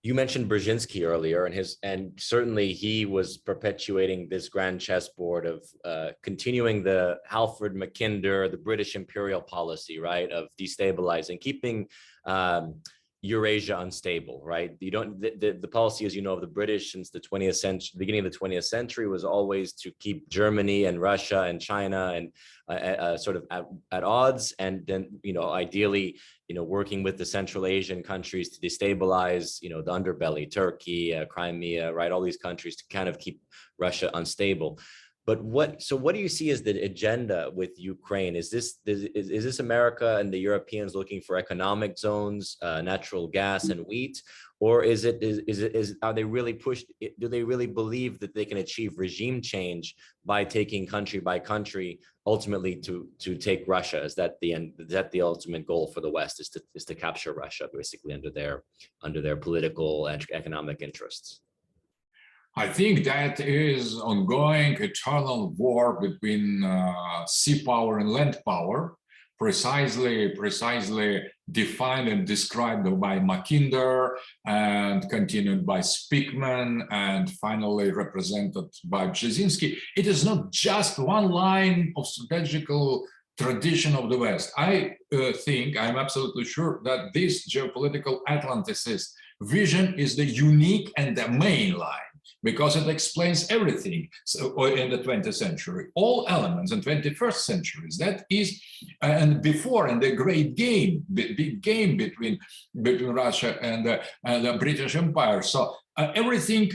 You mentioned Brzezinski earlier, and certainly he was perpetuating this grand chessboard of continuing the Halford Mackinder, the British imperial policy, right, of destabilizing, keeping Eurasia unstable, right? You don't the policy, as you know, of the British since the 20th century, beginning of the 20th century, was always to keep Germany and Russia and China and sort of at odds, and then ideally working with the Central Asian countries to destabilize the underbelly, Turkey, Crimea, right? All these countries to kind of keep Russia unstable. But what do you see as the agenda with Ukraine? Is this America and the Europeans looking for economic zones, natural gas and wheat, or are they really pushed? Do they really believe that they can achieve regime change by taking country by country, ultimately to take Russia? Is that the end? Is that the ultimate goal for the West? Is to capture Russia basically under their political and economic interests? I think that is ongoing eternal war between sea power and land power, precisely defined and described by Mackinder and continued by Speakman and finally represented by Brzezinski. It is not just one line of strategical tradition of the West. I think, I'm absolutely sure that this geopolitical Atlanticist vision is the unique and the main line, because it explains everything in the 20th century, all elements in 21st centuries. That is, and before, in the great game, big game between Russia and the British Empire. So everything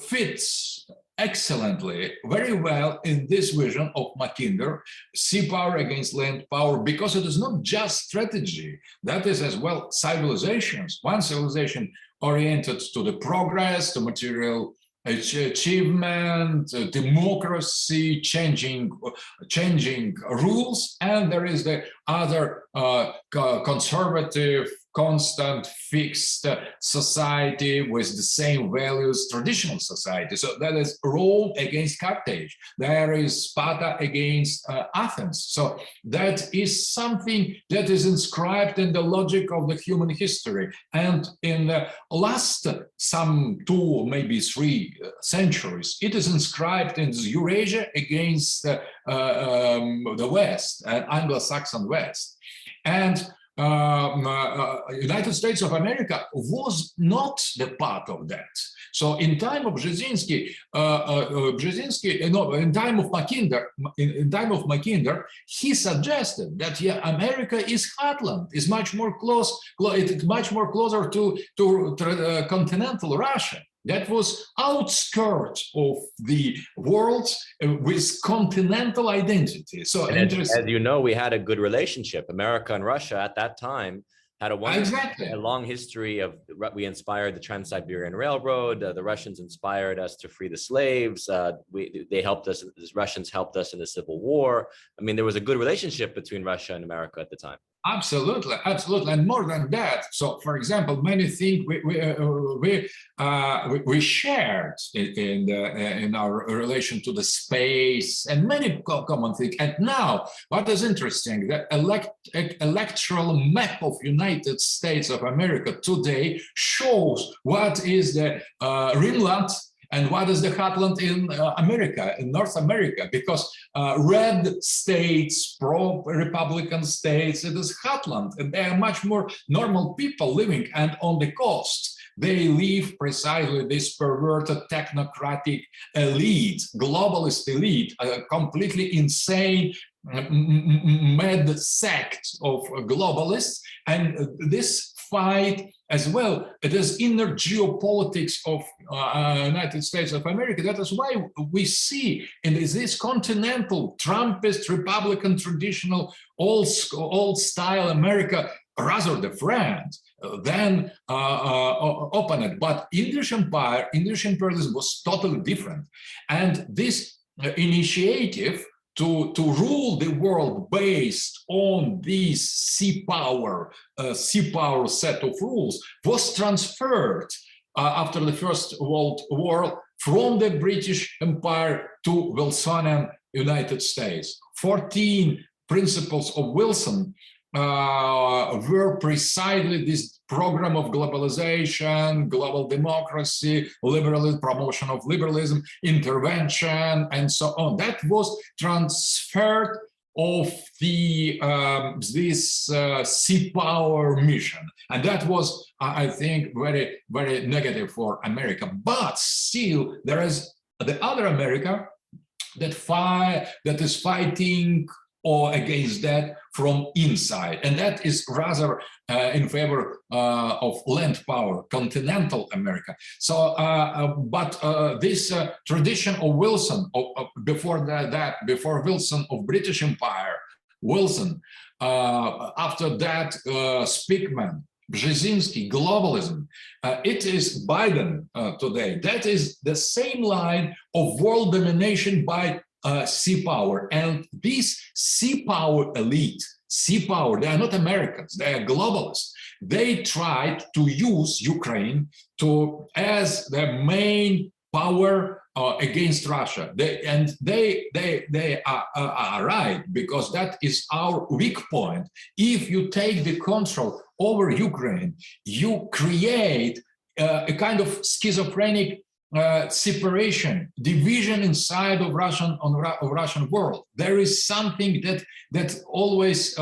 fits excellently, very well in this vision of Mackinder, sea power against land power, because it is not just strategy, that is as well civilizations. One civilization oriented to the progress, to material achievement, democracy, changing rules, and there is the other conservative, constant, fixed society with the same values, traditional society. So that is Rome against Carthage. There is Sparta against Athens. So that is something that is inscribed in the logic of the human history. And in the last some 2, maybe 3 centuries, it is inscribed in Eurasia against the West, Anglo-Saxon West. And United States of America was not the part of that. So in time of Brzezinski, in time of Mackinder, he suggested that America is heartland, is much more closer to continental Russia. That was outskirts of the world with continental identity. So as you know, we had a good relationship. America and Russia at that time had a long history of, we inspired the Trans-Siberian Railroad. The Russians inspired us to free the slaves. They helped us, the Russians helped us in the Civil War. I mean, there was a good relationship between Russia and America at the time. Absolutely, absolutely, and more than that. So, for example, many things we shared in our relation to the space, and many common things. And now, what is interesting, the electoral map of United States of America today shows what is the Greenland and what is the heartland in America, in North America, because red states, pro-Republican states, it is heartland, and they are much more normal people living. And on the coast, they live precisely this perverted technocratic elite, globalist elite, a completely insane, mad sect of globalists. And this fight as well, it is inner geopolitics of United States of America. That is why we see in this continental Trumpist, Republican, traditional, old style America, rather the friend than opponent. But English Empire, English imperialism was totally different. And this initiative to rule the world based on this sea power set of rules was transferred after the First World War from the British Empire to Wilsonian United States. 14 principles of Wilson were precisely this program of globalization, global democracy, promotion of liberalism, intervention, and so on. That was transferred of the this sea power mission, and that was, I think, very, very negative for America. But still, there is the other America that is fighting or against that from inside, and that is rather in favor of land power, continental America. So, but this tradition of Wilson, before before Wilson of British Empire, Wilson, after that Speakman, Brzezinski, globalism, it is Biden today. That is the same line of world domination by sea power. And this sea power elite, sea power, they are not Americans, they are globalists. They tried to use Ukraine as the main power against Russia. They are right, because that is our weak point. If you take the control over Ukraine, you create a kind of schizophrenic separation, division inside of Russian world. There is something that always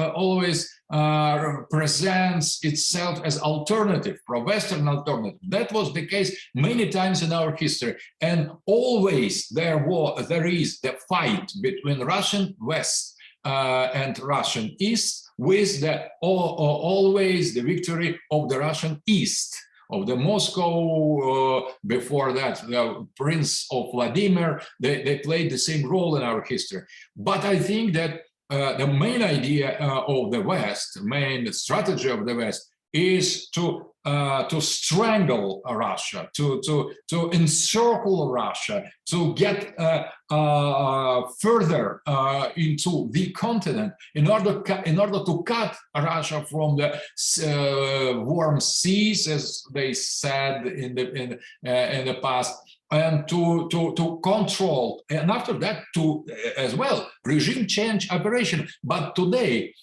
presents itself as alternative, pro-Western alternative. That was the case many times in our history, and always there is the fight between Russian West and Russian East, with always the victory of the Russian East, of the Moscow, before that, the Prince of Vladimir. They played the same role in our history. But I think that the main idea of the West, main strategy of the West, is to strangle Russia, to encircle Russia, to get further into the continent in order to cut Russia from the warm seas, as they said in the past, and to control, and after that to as well regime change operation. But today,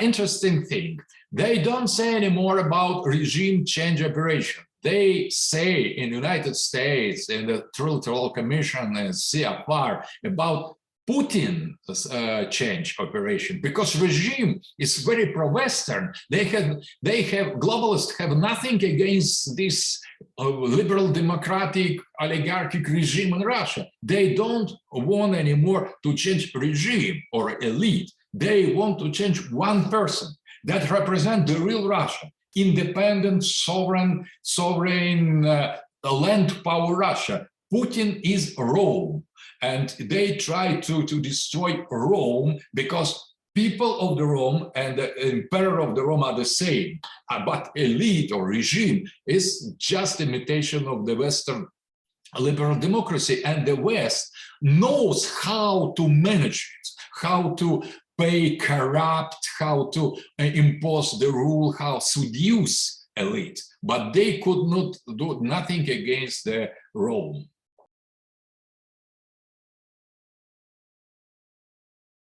interesting thing, they don't say anymore about regime change operation. They say in the United States, in the Electoral Commission and CFR, about Putin change operation, because regime is very pro-Western. They have globalists have nothing against this liberal democratic oligarchic regime in Russia. They don't want anymore to change regime or elite. They want to change one person that represents the real Russia, independent, sovereign land power Russia. Putin is Rome, and they try to destroy Rome, because people of the Rome and the emperor of the Rome are the same, but elite or regime is just imitation of the Western liberal democracy, and the West knows how to manage it, how to pay corrupt, how to impose the rule, how to seduce elite, but they could not do nothing against the Rome.